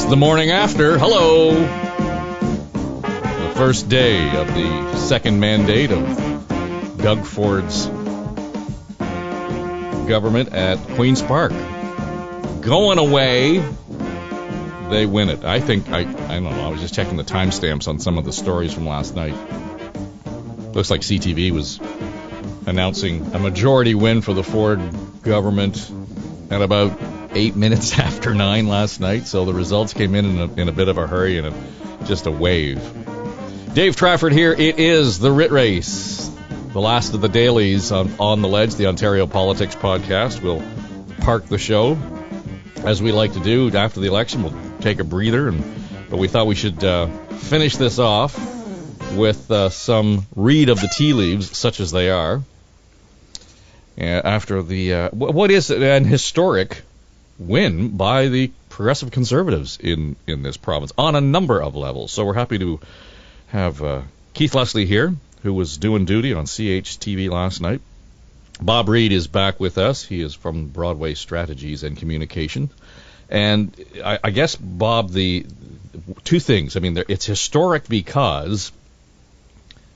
is the morning after. Hello. The first day of the second mandate of Doug Ford's government at Queen's Park. Going away. They win it. I think, I don't know, I was just checking the timestamps on some of the stories from last night. Looks like CTV was announcing a majority win for the Ford government at about 8 minutes after 9 last night, so the results came in a bit of a hurry and just a wave. Dave Trafford here. It is the Writ Race, the last of the dailies on the Ledge, the Ontario Politics podcast. We'll park the show, as we like to do after the election. We'll take a breather, but we thought we should finish this off with some read of the tea leaves, such as they are, after the what is an historic win by the Progressive Conservatives in this province on a number of levels. So we're happy to have Keith Leslie here, who was doing duty on CHTV last night. Bob Reed is back with us. He is from Broadway Strategies and Communication. And I guess, Bob, the two things. I mean, it's historic because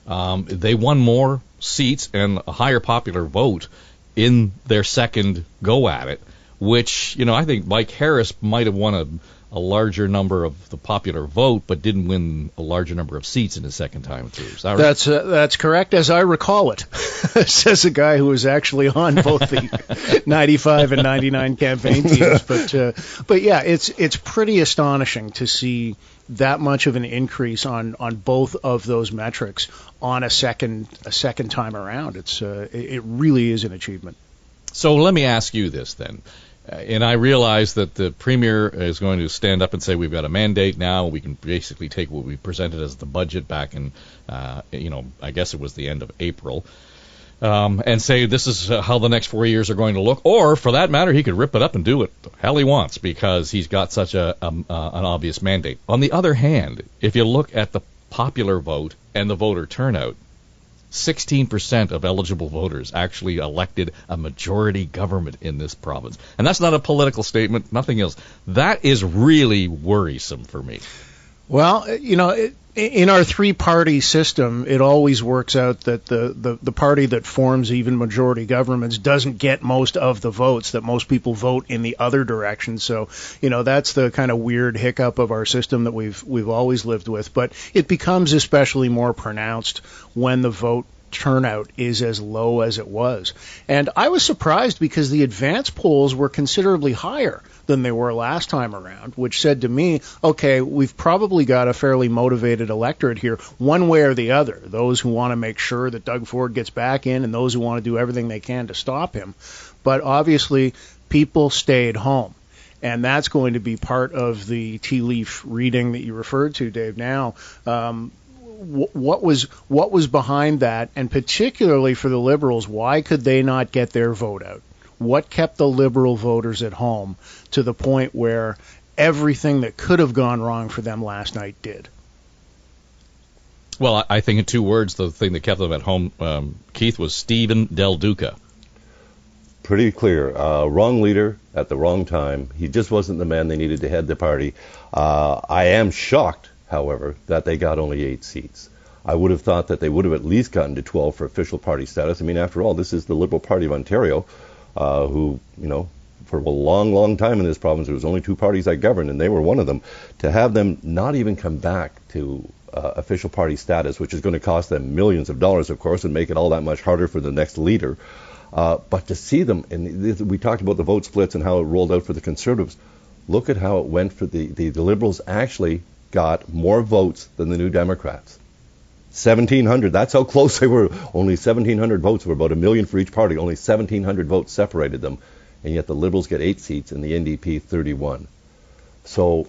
they won more seats and a higher popular vote in their second go at it, which, I think Mike Harris might have won a larger number of the popular vote, but didn't win a larger number of seats in his second time through. Is that right? That's correct, as I recall it. Says a guy who was actually on both the 95 and 99 campaign teams. But yeah, it's pretty astonishing to see that much of an increase on both of those metrics on a second time around. It really is an achievement. So let me ask you this then. And I realize that the Premier is going to stand up and say we've got a mandate now. We can basically take what we presented as the budget back in, I guess it was the end of April, and say this is how the next 4 years are going to look. Or, for that matter, he could rip it up and do what the hell he wants because he's got such an obvious mandate. On the other hand, if you look at the popular vote and the voter turnout, 16% of eligible voters actually elected a majority government in this province. And that's not a political statement, nothing else. That is really worrisome for me. Well, in our three-party system, it always works out that the party that forms even majority governments doesn't get most of the votes, that most people vote in the other direction. So, that's the kind of weird hiccup of our system that we've always lived with. But it becomes especially more pronounced when the vote turnout is as low as it was. And I was surprised because the advance polls were considerably higher than they were last time around, which said to me, okay, we've probably got a fairly motivated electorate here, one way or the other, those who want to make sure that Doug Ford gets back in and those who want to do everything they can to stop him. But obviously, people stayed home. And that's going to be part of the tea leaf reading that you referred to, Dave, now. What was behind that, and particularly for the Liberals, why could they not get their vote out? What kept the Liberal voters at home to the point where everything that could have gone wrong for them last night did? Well, I think in two words, the thing that kept them at home, Keith, was Stephen Del Duca. Pretty clear. Wrong leader at the wrong time. He just wasn't the man they needed to head the party. I am shocked, however, that they got only 8 seats. I would have thought that they would have at least gotten to 12 for official party status. I mean, after all, this is the Liberal Party of Ontario, who, for a long, long time in this province, there was only 2 parties that governed, and they were one of them. To have them not even come back to official party status, which is going to cost them millions of dollars, of course, and make it all that much harder for the next leader. But to see them, and we talked about the vote splits and how it rolled out for the Conservatives. Look at how it went for the Liberals. Actually got more votes than the New Democrats. 1,700. That's how close they were. Only 1,700 votes. Were about 1 million for each party. Only 1,700 votes separated them, and yet the Liberals get 8 seats and the NDP 31. So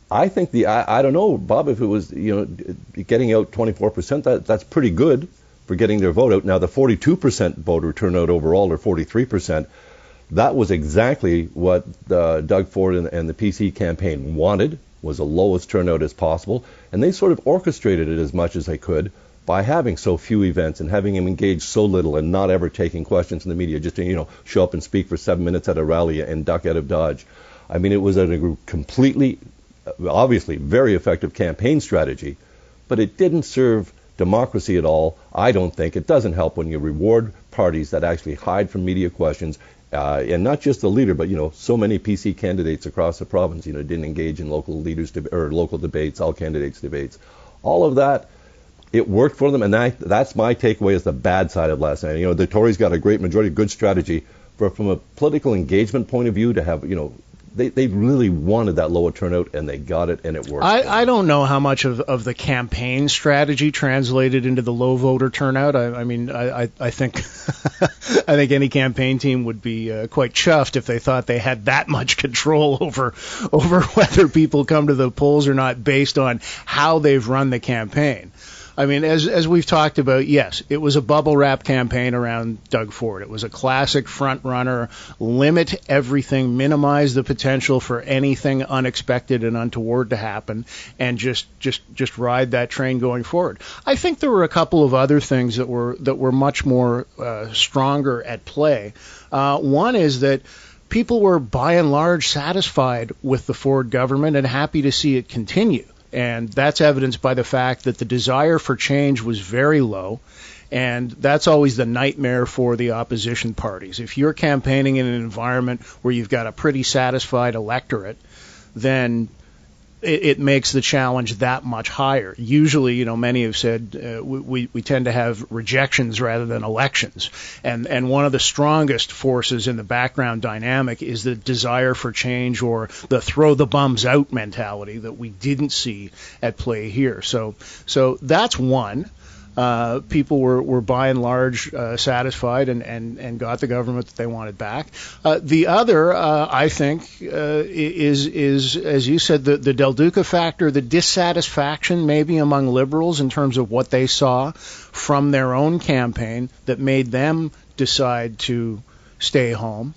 I think I don't know, Bob, if it was getting out 24%, that's pretty good for getting their vote out. Now the 42% voter turnout overall, or 43%, that was exactly what Doug Ford and the PC campaign wanted. Was the lowest turnout as possible, and they sort of orchestrated it as much as they could by having so few events and having him engage so little and not ever taking questions in the media, just to show up and speak for 7 minutes at a rally and duck out of Dodge. I mean, it was a completely obviously very effective campaign strategy, but it didn't serve democracy at all. I don't think it doesn't help when you reward parties that actually hide from media questions, and not just the leader, but so many PC candidates across the province, didn't engage in local leaders or local debates, all candidates debates, all of that. It worked for them, and that's my takeaway as the bad side of last night. The Tories got a great majority, good strategy, but from a political engagement point of view, to have They really wanted that lower turnout, and they got it, and it worked. I don't know how much of the campaign strategy translated into the low voter turnout. I think I think any campaign team would be quite chuffed if they thought they had that much control over whether people come to the polls or not based on how they've run the campaign. I mean, as we've talked about, yes, it was a bubble wrap campaign around Doug Ford. It was a classic front runner, limit everything, minimize the potential for anything unexpected and untoward to happen, and just ride that train going forward. I think there were a couple of other things that were much more stronger at play. One is that people were by and large satisfied with the Ford government and happy to see it continue. And that's evidenced by the fact that the desire for change was very low, and that's always the nightmare for the opposition parties. If you're campaigning in an environment where you've got a pretty satisfied electorate, then it makes the challenge that much higher. Usually, many have said we tend to have rejections rather than elections. And one of the strongest forces in the background dynamic is the desire for change, or the throw the bums out mentality that we didn't see at play here. So that's one. People were by and large satisfied and got the government that they wanted back. The other, I think, is, as you said, the Del Duca factor, the dissatisfaction maybe among Liberals in terms of what they saw from their own campaign that made them decide to stay home.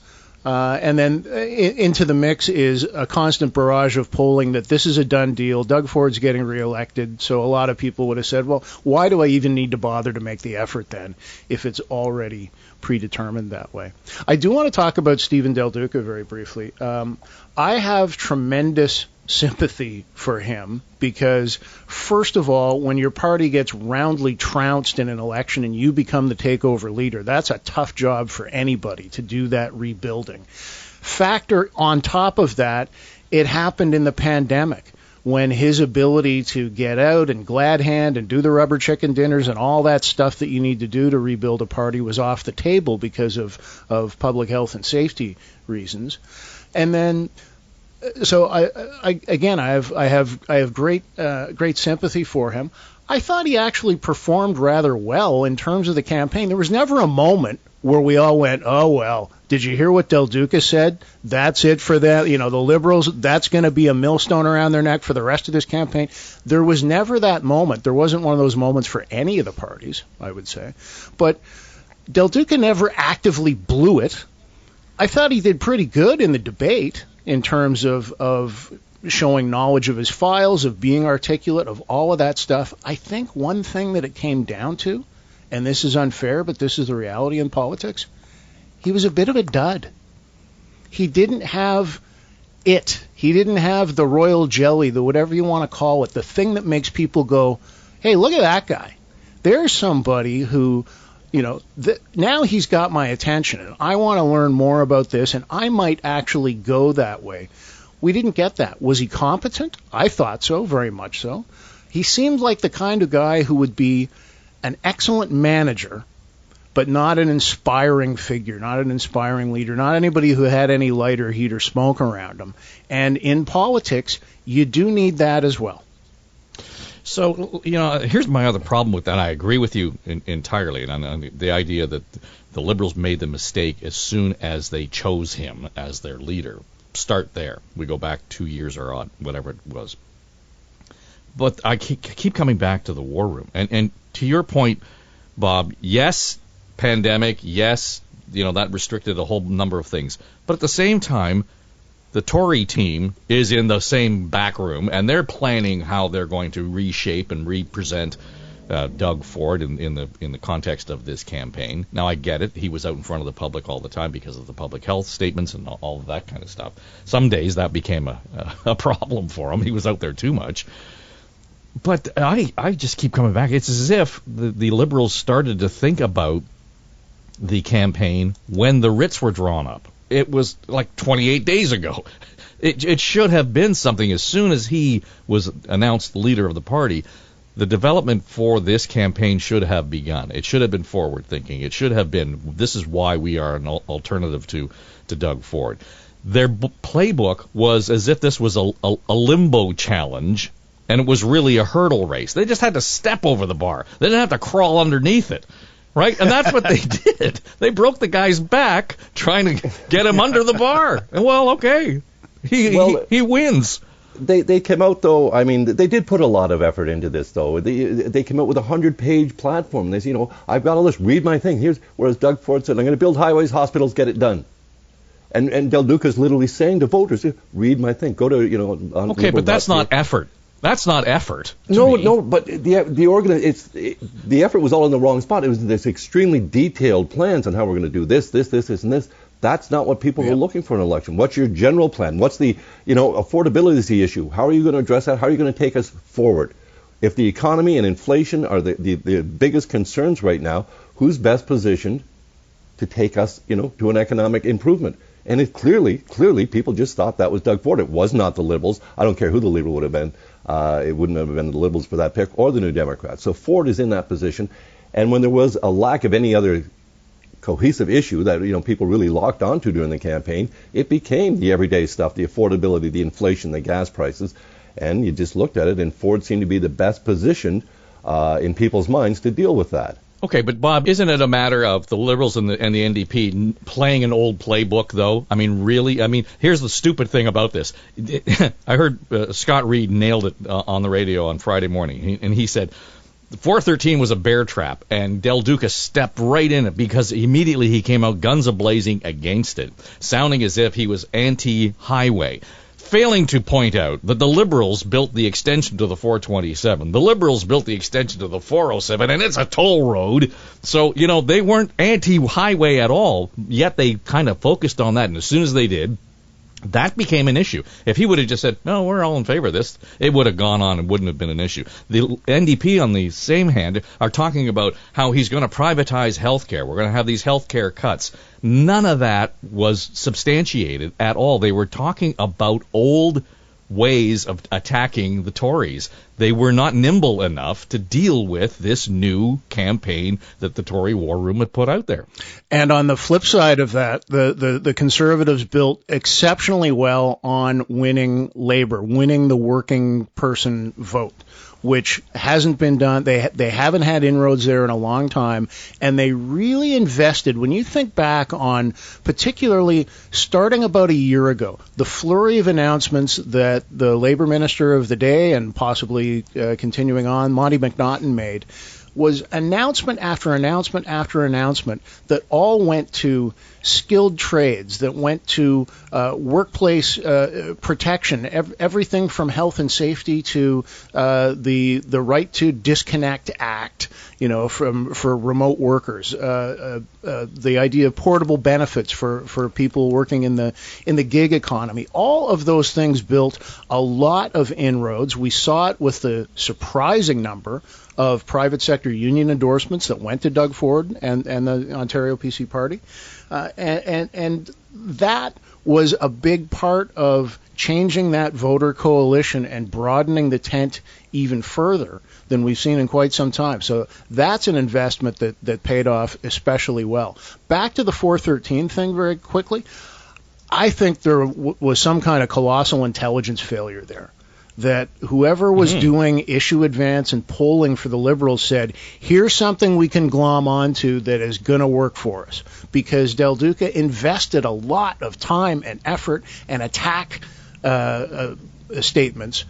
And then into the mix is a constant barrage of polling that this is a done deal. Doug Ford's getting reelected, so a lot of people would have said, well, why do I even need to bother to make the effort then if it's already predetermined that way? I do want to talk about Stephen Del Duca very briefly. I have tremendous sympathy for him because, first of all, when your party gets roundly trounced in an election and you become the takeover leader, that's a tough job for anybody to do that rebuilding. Factor on top of that, it happened in the pandemic when his ability to get out and glad hand and do the rubber chicken dinners and all that stuff that you need to do to rebuild a party was off the table because of public health and safety reasons. And then so I have great sympathy for him. I thought he actually performed rather well in terms of the campaign. There was never a moment where we all went, oh, well, did you hear what Del Duca said? That's it for that. The Liberals, that's going to be a millstone around their neck for the rest of this campaign. There was never that moment. There wasn't one of those moments for any of the parties, I would say. But Del Duca never actively blew it. I thought he did pretty good in the debate in terms of showing knowledge of his files, of being articulate, of all of that stuff. I think one thing that it came down to, and this is unfair, but this is the reality in politics, he was a bit of a dud. He didn't have it. He didn't have the royal jelly, the whatever you want to call it, the thing that makes people go, hey, look at that guy. There's somebody who, now he's got my attention, and I want to learn more about this, and I might actually go that way. We didn't get that. Was he competent? I thought so, very much so. He seemed like the kind of guy who would be an excellent manager, but not an inspiring figure, not an inspiring leader, not anybody who had any light or heat or smoke around him. And in politics, you do need that as well. So, here's my other problem with that. I agree with you entirely on the idea that the Liberals made the mistake as soon as they chose him as their leader. Start there. We go back 2 years or whatever it was. But I keep coming back to the war room. And to your point, Bob, yes, pandemic, yes, that restricted a whole number of things. But at the same time, the Tory team is in the same back room, and they're planning how they're going to reshape and represent Doug Ford in the context of this campaign. Now I get it; he was out in front of the public all the time because of the public health statements and all of that kind of stuff. Some days that became a problem for him. He was out there too much. But I just keep coming back. It's as if the Liberals started to think about the campaign when the writs were drawn up. It was like 28 days ago. It should have been something as soon as he was announced the leader of the party. The development for this campaign should have begun. It should have been forward thinking. It should have been, this is why we are an alternative to Doug Ford. Their playbook was as if this was a limbo challenge, and it was really a hurdle race. They just had to step over the bar. They didn't have to crawl underneath it, right? And that's what they did. They broke the guy's back trying to get him under the bar. And, well, okay, he wins. They came out, though, I mean, they did put a lot of effort into this, though. They came out with a 100-page platform. They said, I've got all this, read my thing. Whereas Doug Ford said, I'm going to build highways, hospitals, get it done. And Del Duca is literally saying to voters, read my thing. Go to, on okay, but that's not effort. That's not effort. No, but the effort was all in the wrong spot. It was this extremely detailed plans on how we're going to do this, and this. That's not what people are looking for in an election. What's your general plan? What's the, affordability is the issue. How are you going to address that? How are you going to take us forward? If the economy and inflation are the biggest concerns right now, who's best positioned to take us, to an economic improvement? And it clearly, people just thought that was Doug Ford. It was not the Liberals. I don't care who the leader would have been. It wouldn't have been the Liberals for that pick or the New Democrats. So Ford is in that position. And when there was a lack of any other cohesive issue that people really locked onto during the campaign, it became the everyday stuff, the affordability, the inflation, the gas prices. And you just looked at it, and Ford seemed to be the best positioned in people's minds to deal with that. Okay, but Bob, isn't it a matter of the Liberals and the NDP playing an old playbook, though? I mean, really? I mean, here's the stupid thing about this. I heard Scott Reed nailed it on the radio on Friday morning, and he said 413 was a bear trap, and Del Duca stepped right in it because immediately he came out guns a-blazing against it, sounding as if he was anti-highway. Failing to point out that the Liberals built the extension to the 427. The Liberals built the extension to the 407, and it's a toll road. So, they weren't anti-highway at all, yet they kind of focused on that. And as soon as they did, that became an issue. If he would have just said, no, we're all in favor of this, it would have gone on and wouldn't have been an issue. The NDP, on the same hand, are talking about how he's going to privatize health care. We're going to have these health care cuts. None of that was substantiated at all. They were talking about old ways of attacking the Tories. They were not nimble enough to deal with this new campaign that the Tory War Room had put out there. And on the flip side of that, the Conservatives built exceptionally well on winning labor, winning the working person vote, which hasn't been done. They haven't had inroads there in a long time, and they really invested. When you think back on, particularly starting about a year ago, the flurry of announcements that the Labor Minister of the day and possibly continuing on, Monty McNaughton, made, was announcement after announcement after announcement that all went to skilled trades, that went to workplace protection, everything from health and safety to the right to disconnect act, for remote workers, the idea of portable benefits for people working in the gig economy. All of those things built a lot of inroads. We saw it with the surprising number of private sector union endorsements that went to Doug Ford and the Ontario PC Party. And that was a big part of changing that voter coalition and broadening the tent even further than we've seen in quite some time. So that's an investment that paid off especially well. Back to the 413 thing very quickly. I think there was some kind of colossal intelligence failure there. That whoever was doing issue advance and polling for the Liberals said, here's something we can glom onto that is going to work for us. Because Del Duca invested a lot of time and effort and attack statements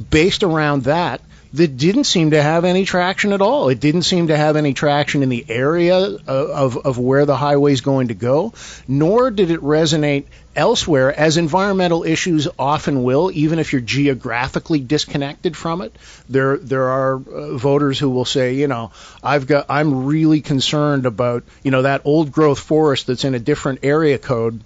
based around that. that didn't seem to have any traction at all. It didn't seem to have any traction in the area of where the highway's going to go, nor did it resonate elsewhere, as environmental issues often will, even if you're geographically disconnected from it. There are voters who will say, you know, I'm really concerned about, you know, that old growth forest that's in a different area code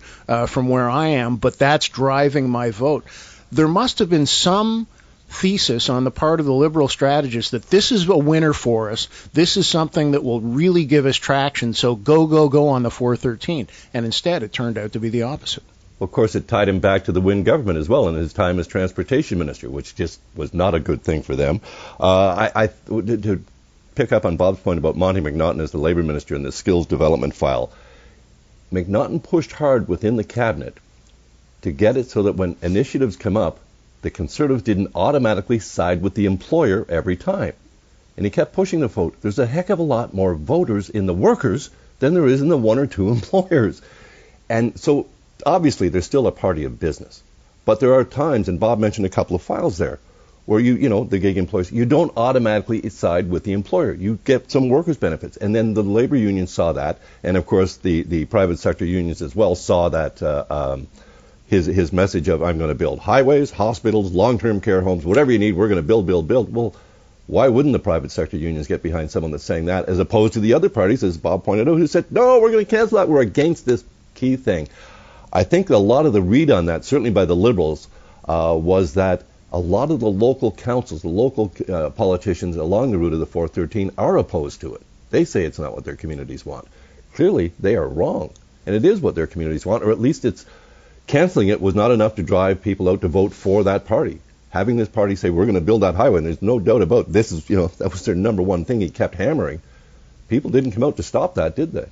from where I am, but that's driving my vote. There must have been some thesis on the part of the Liberal strategists that this is a winner for us. This is something that will really give us traction. So go on the 413. And instead, it turned out to be the opposite. Well, of course, it tied him back to the Wynne government as well in his time as transportation minister, which just was not a good thing for them. To pick up on Bob's point about Monty McNaughton as the Labour minister and the skills development file, McNaughton pushed hard within the cabinet to get it so that when initiatives come up, the Conservatives didn't automatically side with the employer every time. And he kept pushing the vote. There's a heck of a lot more voters in the workers than there is in the one or two employers. And so, obviously, there's still a party of business. But there are times, and Bob mentioned a couple of files there, where the gig employees, you don't automatically side with the employer. You get some workers' benefits. And then the labor unions saw that. And, of course, the private sector unions as well saw that his message of, I'm going to build highways, hospitals, long-term care homes, whatever you need, we're going to build. Well, why wouldn't the private sector unions get behind someone that's saying that, as opposed to the other parties, as Bob pointed out, who said, no, we're going to cancel that. We're against this key thing. I think a lot of the read on that, certainly by the Liberals, was that a lot of the local councils, the local politicians along the route of the 413 are opposed to it. They say it's not what their communities want. Clearly, they are wrong. And it is what their communities want, or at least it's canceling it was not enough to drive people out to vote for that party. Having this party say, we're going to build that highway, and there's no doubt about this is, that was their number one thing he kept hammering. People didn't come out to stop that, did they?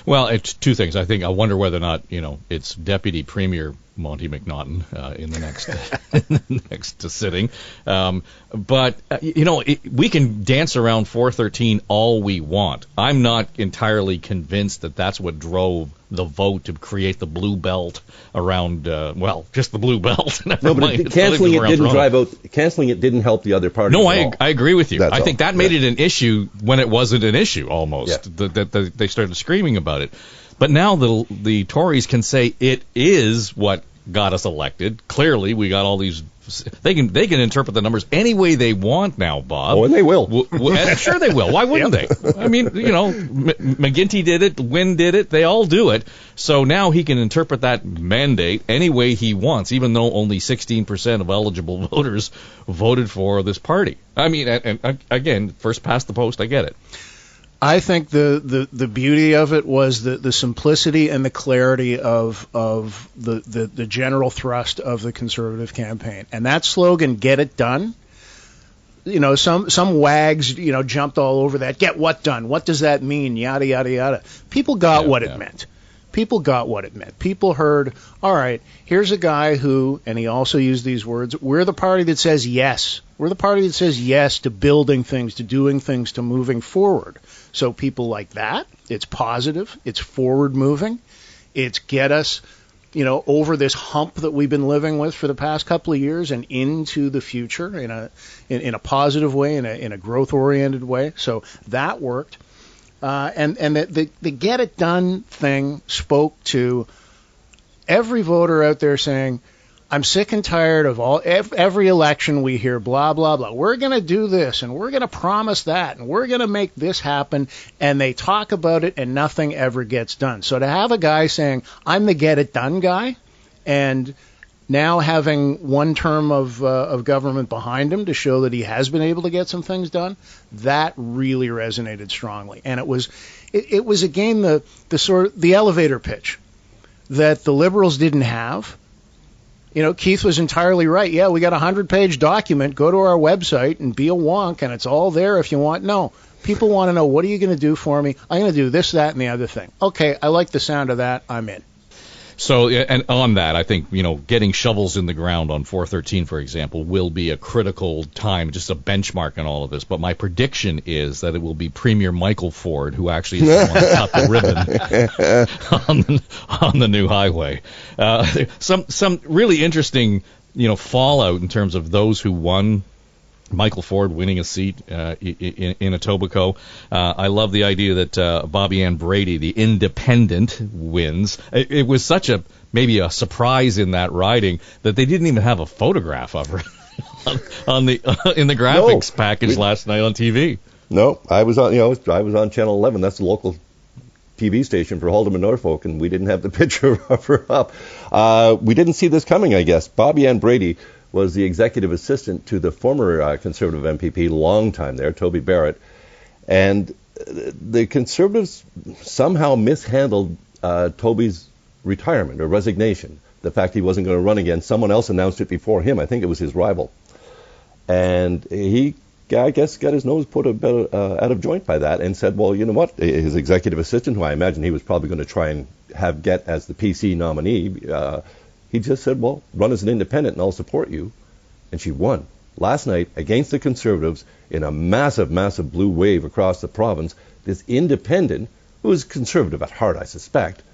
Well, it's two things. I wonder whether or not, it's Deputy Premier Monty McNaughton in the next sitting. But we can dance around 413 all we want. I'm not entirely convinced that that's what drove the vote to create the blue belt around, just the blue belt. No, but canceling it didn't help the other party. No, I agree with you. I think that made it an issue when it wasn't an issue almost. Yeah. That they started screaming about it. But now the Tories can say it is what got us elected. Clearly, we got all these. They can interpret the numbers any way they want now, Bob. Oh, and they will. Sure, they will. Why wouldn't they? I mean, McGuinty did it, Wynne did it. They all do it. So now he can interpret that mandate any way he wants, even though only 16% of eligible voters voted for this party. I mean, and again, first past the post, I get it. I think the beauty of it was the simplicity and the clarity of the general thrust of the Conservative campaign. And that slogan, "Get it done," some wags, jumped all over that. Get what done? What does that mean? Yada, yada, yada. People got what it meant. People got what it meant. People heard, all right, here's a guy who, and he also used these words, we're the party that says yes. We're the party that says yes to building things, to doing things, to moving forward. So people like that, it's positive, it's forward moving, it's get us, over this hump that we've been living with for the past couple of years and into the future in a positive way, in a growth oriented way. So that worked. And the get it done thing spoke to every voter out there saying, I'm sick and tired of every election we hear blah, blah, blah. We're going to do this, and we're going to promise that, and we're going to make this happen, and they talk about it, and nothing ever gets done. So to have a guy saying, I'm the get-it-done guy, and now having one term of government behind him to show that he has been able to get some things done, that really resonated strongly. And it was again the elevator pitch that the Liberals didn't have. Keith was entirely right. Yeah, we got a 100-page document. Go to our website and be a wonk, and it's all there if you want. No, people want to know, what are you going to do for me? I'm going to do this, that, and the other thing. Okay, I like the sound of that. I'm in. So, and on that, I think, getting shovels in the ground on 413, for example, will be a critical time, just a benchmark in all of this. But my prediction is that it will be Premier Michael Ford who actually is the one to cut the ribbon on the new highway. Some really interesting, fallout in terms of those who won Michael Ford winning a seat in Etobicoke. I love the idea that Bobby Ann Brady, the independent, wins. It was such maybe a surprise in that riding that they didn't even have a photograph of her in the graphics package last night on TV. No, I was on Channel 11. That's the local TV station for Haldeman, Norfolk, and we didn't have the picture of her up. We didn't see this coming, I guess. Bobby Ann Brady was the executive assistant to the former Conservative MPP, long time there, Toby Barrett. And the Conservatives somehow mishandled Toby's retirement or resignation. The fact he wasn't going to run again. Someone else announced it before him. I think it was his rival. And he, I guess, got his nose put a bit out of joint by that and said, well, you know what? His executive assistant, who I imagine he was probably going to try and get as the PC nominee, he just said, well, run as an independent and I'll support you. And she won last night against the Conservatives in a massive, massive blue wave across the province. This independent, who is conservative at heart, I suspect,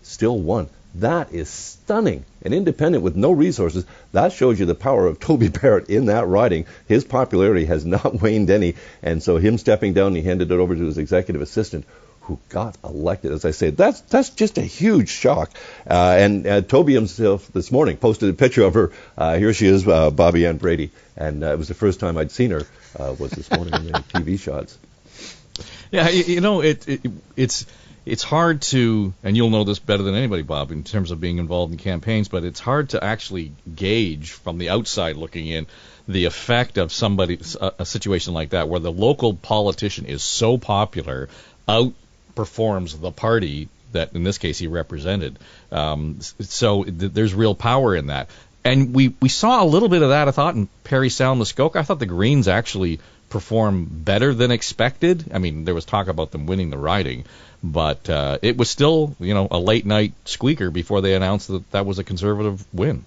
still won. That is stunning. An independent with no resources. That shows you the power of Toby Barrett in that riding. His popularity has not waned any. And so him stepping down, he handed it over to his executive assistant, who got elected. As I say, that's just a huge shock. And Toby himself this morning posted a picture of her. Here she is, Bobby Ann Brady. And it was the first time I'd seen her, was this morning in the TV shots. Yeah, it's hard to, and you'll know this better than anybody, Bob, in terms of being involved in campaigns, but it's hard to actually gauge from the outside looking in the effect of a situation like that, where the local politician is so popular, outperforms the party that in this case he represented. So there's real power in that. And we saw a little bit of that, I thought, in Parry Sound Muskoka. I thought the Greens actually performed better than expected. I mean, there was talk about them winning the riding, but it was still, a late night squeaker before they announced that was a Conservative win.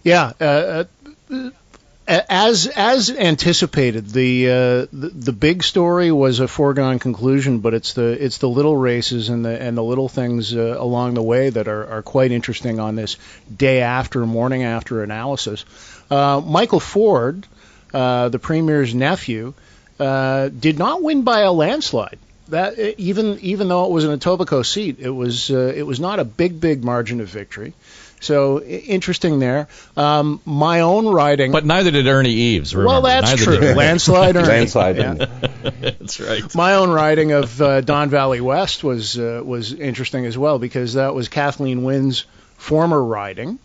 Yeah, as anticipated, the big story was a foregone conclusion, but it's the little races and the little things along the way that are quite interesting on this morning after analysis. Michael Ford, the Premier's nephew, did not win by a landslide. That even though it was an Etobicoke seat, it was not a big margin of victory. So interesting there. My own riding, but neither did Ernie Eves. Remember. Well, that's true. Landslide, Ernie. Landslide. Yeah. That's right. My own riding of Don Valley West was interesting as well, because that was Kathleen Wynn's former riding.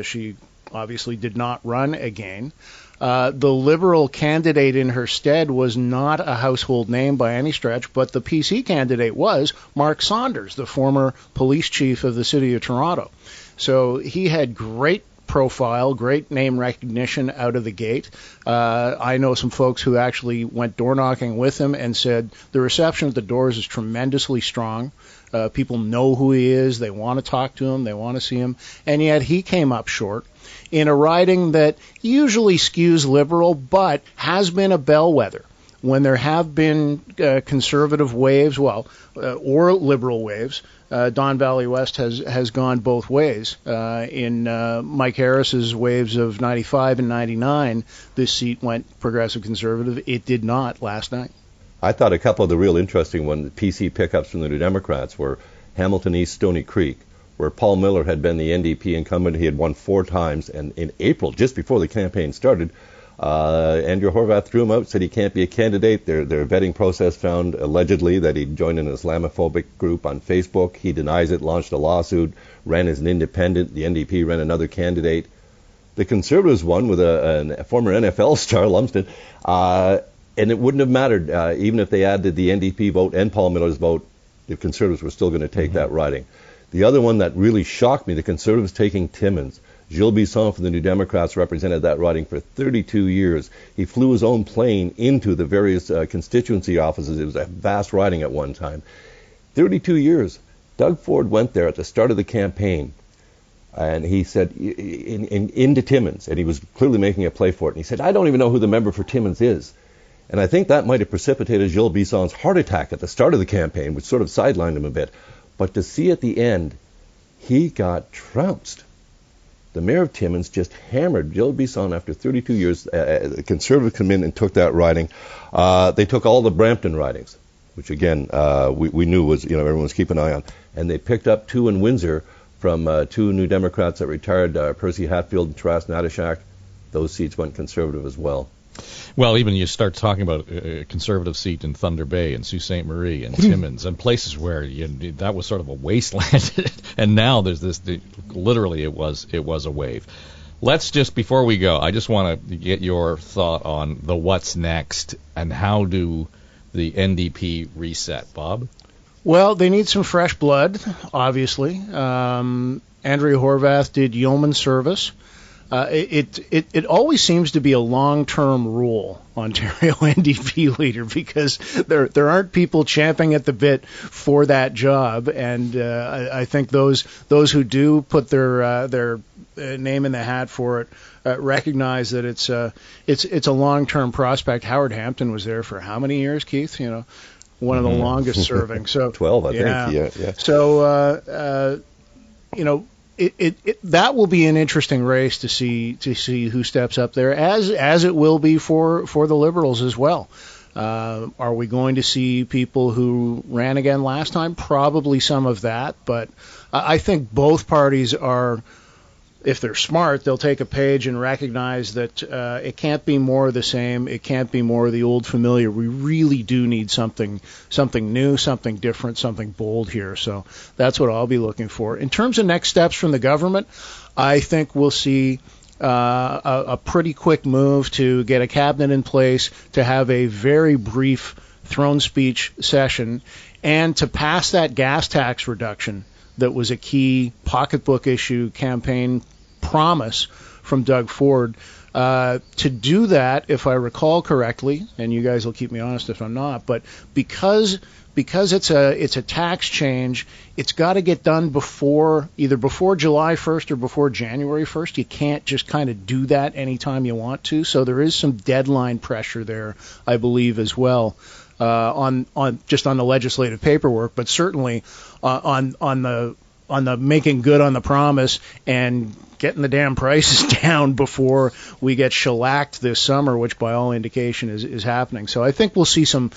She obviously did not run again. The Liberal candidate in her stead was not a household name by any stretch, but the PC candidate was Mark Saunders, the former police chief of the city of Toronto. So he had great profile, great name recognition out of the gate. I know some folks who actually went door knocking with him and said the reception at the doors is tremendously strong. People know who he is. They want to talk to him. They want to see him. And yet he came up short in a riding that usually skews Liberal, but has been a bellwether. When there have been Conservative waves, or Liberal waves, Don Valley West has gone both ways. In Mike Harris's waves of 95 and 99, this seat went Progressive Conservative. It did not last night. I thought a couple of the real interesting PC pickups from the New Democrats were Hamilton East, Stony Creek, where Paul Miller had been the NDP incumbent. He had won 4 times, and in April, just before the campaign started, Andrew Horvath threw him out, said he can't be a candidate. Their vetting process found allegedly that he joined an Islamophobic group on Facebook. He denies it, launched a lawsuit, ran as an independent. The NDP ran another candidate. The Conservatives won with a former NFL star, Lumsden, and it wouldn't have mattered. Even if they added the NDP vote and Paul Miller's vote, the Conservatives were still going to take that riding. The other one that really shocked me, the Conservatives taking Timmins. Gilles Bisson from the New Democrats represented that riding for 32 years. He flew his own plane into the various constituency offices. It was a vast riding at one time. 32 years. Doug Ford went there at the start of the campaign, and he said, into Timmins, and he was clearly making a play for it. And he said, I don't even know who the member for Timmins is. And I think that might have precipitated Gilles Bisson's heart attack at the start of the campaign, which sort of sidelined him a bit. But to see at the end, he got trounced. The mayor of Timmins just hammered Jill Bisson after 32 years. The Conservatives come in and took that riding. They took all the Brampton ridings, which again we knew was, everyone was keeping an eye on, and they picked up 2 in Windsor from 2 New Democrats that retired, Percy Hatfield and Taras Natashak. Those seats went Conservative as well. Well, even you start talking about a Conservative seat in Thunder Bay and Sault Ste. Marie and Timmins and places where that was sort of a wasteland, and now there's this. Literally, it was a wave. Let's just, before we go, I just want to get your thought on the what's next and how do the NDP reset, Bob? Well, they need some fresh blood, obviously. Andrea Horwath did yeoman service. It always seems to be a long-term rule, Ontario NDP leader, because there aren't people champing at the bit for that job, and I think those who do put their name in the hat for it recognize that it's a long-term prospect. Howard Hampton was there for how many years, Keith? One of the longest serving. So 12, I think. Yeah. So that will be an interesting race to see who steps up there, as it will be for the Liberals as well. Are we going to see people who ran again last time? Probably some of that, but I think both parties are, if they're smart, they'll take a page and recognize that it can't be more of the same. It can't be more of the old familiar. We really do need something new, something different, something bold here. So that's what I'll be looking for. In terms of next steps from the government, I think we'll see a pretty quick move to get a cabinet in place, to have a very brief throne speech session, and to pass that gas tax reduction that was a key pocketbook issue campaign promise from Doug Ford. To do that, if I recall correctly, and you guys will keep me honest if I'm not, but because it's a tax change, it's got to get done either before July 1st or before January 1st. You can't just kind of do that anytime you want to. So there is some deadline pressure there, I believe, as well. On the legislative paperwork, but certainly on the making good on the promise and getting the damn prices down before we get shellacked this summer, which by all indication is happening. So I think we'll see some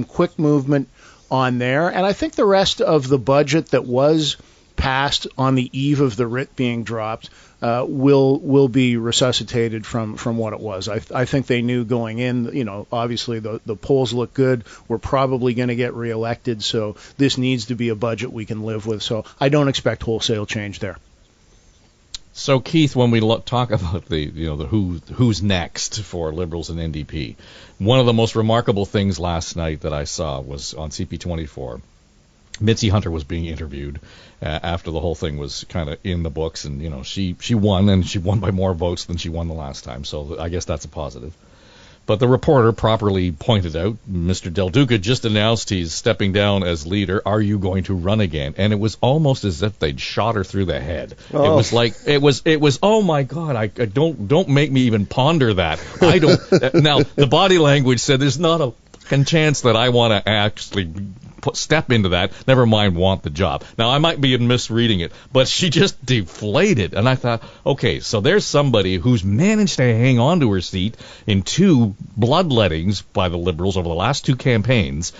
quick movement on there, and I think the rest of the budget that was passed on the eve of the writ being dropped will be resuscitated from what it was. I think they knew going in, obviously the polls look good. We're probably going to get reelected, so this needs to be a budget we can live with. So I don't expect wholesale change there. So Keith, when we talk about the who's next for Liberals and NDP, one of the most remarkable things last night that I saw was on CP24. Mitzi Hunter was being interviewed after the whole thing was kind of in the books, and she won, and she won by more votes than she won the last time. So I guess that's a positive. But the reporter properly pointed out, Mr. Del Duca just announced he's stepping down as leader. Are you going to run again? And it was almost as if they'd shot her through the head. Oh. It was like it was. Oh my God! I don't make me even ponder that. I don't. Now the body language said there's not a chance that I want to actually step into that, never mind want the job. Now, I might be misreading it, but she just deflated. And I thought, okay, so there's somebody who's managed to hang on to her seat in 2 bloodlettings by the Liberals over the last 2 campaigns.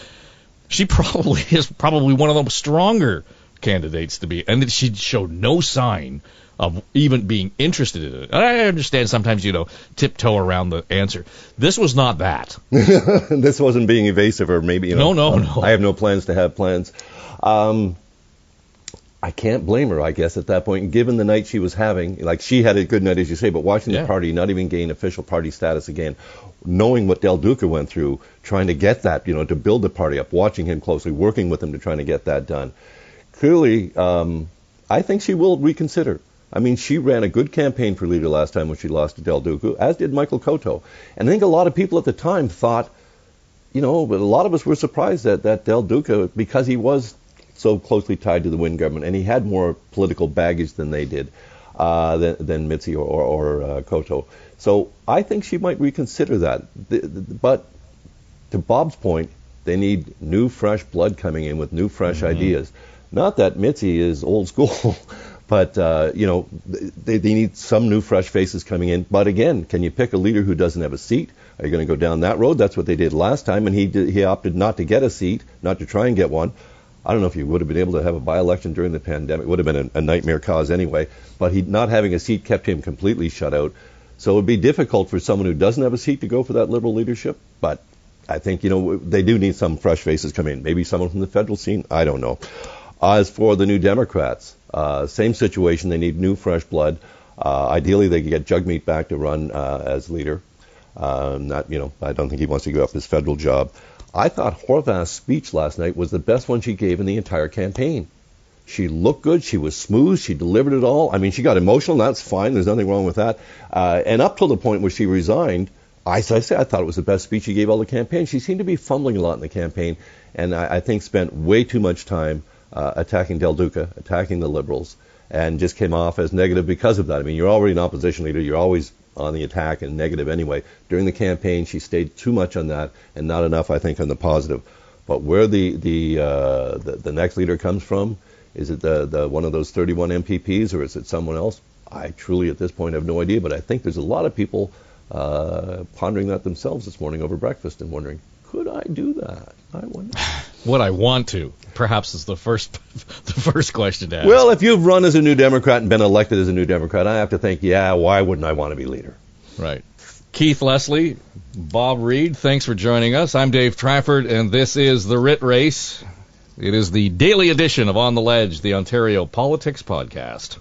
She probably is one of the stronger candidates to be. And she showed no sign of even being interested in it. I understand sometimes, tiptoe around the answer. This was not that. This wasn't being evasive or maybe, No. I have no plans to have plans. I can't blame her, I guess, at that point. Given the night she was having, like she had a good night, as you say, but watching the party not even gain official party status again, knowing what Del Duca went through, trying to get that, to build the party up, watching him closely, working with him to try to get that done. Clearly, I think she will reconsider. I mean, she ran a good campaign for leader last time when she lost to Del Duca, as did Michael Coteau. And I think a lot of people at the time thought, but a lot of us were surprised that Del Duca, because he was so closely tied to the Wynne government, and he had more political baggage than they did, than Mitzi or Coteau. So I think she might reconsider that. But to Bob's point, they need new, fresh blood coming in with new, fresh ideas. Not that Mitzi is old school, But, they need some new, fresh faces coming in. But again, can you pick a leader who doesn't have a seat? Are you going to go down that road? That's what they did last time, and he opted not to get a seat, not to try and get one. I don't know if he would have been able to have a by-election during the pandemic. It would have been a nightmare cause anyway. But not having a seat kept him completely shut out. So it would be difficult for someone who doesn't have a seat to go for that Liberal leadership. But I think, they do need some fresh faces coming in. Maybe someone from the federal scene. I don't know. As for the New Democrats, same situation. They need new, fresh blood. Ideally, they could get Jugmeat back to run as leader. I don't think he wants to give up his federal job. I thought Horvath's speech last night was the best one she gave in the entire campaign. She looked good. She was smooth. She delivered it all. I mean, she got emotional. That's fine. There's nothing wrong with that. And up till the point where she resigned, I thought it was the best speech she gave all the campaign. She seemed to be fumbling a lot in the campaign, and I think spent way too much time attacking Del Duca, attacking the Liberals, and just came off as negative because of that. I mean, you're already an opposition leader. You're always on the attack and negative anyway. During the campaign, she stayed too much on that and not enough, I think, on the positive. But where the next leader comes from, is it the one of those 31 MPPs or is it someone else? I truly, at this point, have no idea. But I think there's a lot of people pondering that themselves this morning over breakfast and wondering, could I do that? I wonder. Would I want to? Perhaps is the first question to ask. Well, if you've run as a New Democrat and been elected as a New Democrat, I have to think, why wouldn't I want to be leader? Right. Keith Leslie, Bob Reed, thanks for joining us. I'm Dave Trafford, and this is The Writ Race. It is the daily edition of On the Ledge, the Ontario Politics Podcast.